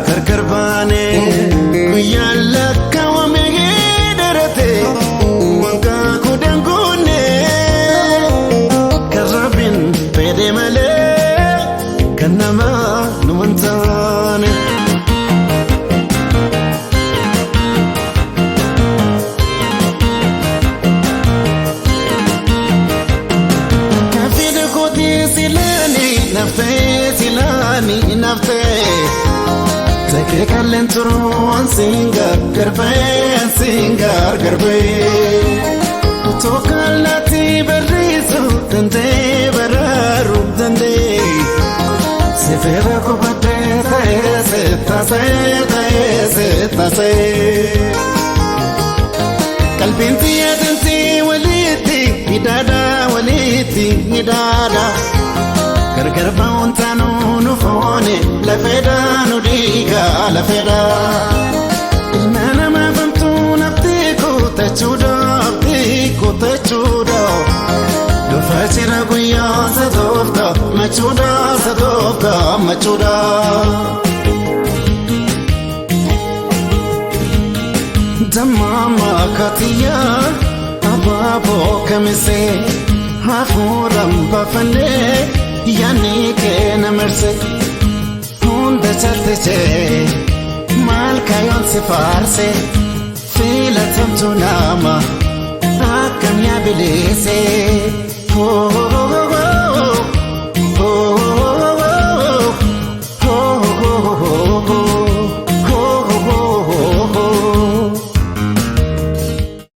karkarbane kuyalla kawame darate wanka kudangune karabin pede male kanama nuantane kafide koti silani nafte silani nafte Kallen turuan singar garbe Tokalati berizu dande beraru dande Sefera kubate tase Kalbinti yadanti waliti hidada Garba untano nufone la feda nudiga la feda Ilmana ma bantu naftiku tachuda Do fachira guya sadofta machuda Damama katiya ababo kamise hafuram bafane Yani ke namerse Hunda chalteche Mal kayon se farse Fila tamtu nama Akam ya bilese Oh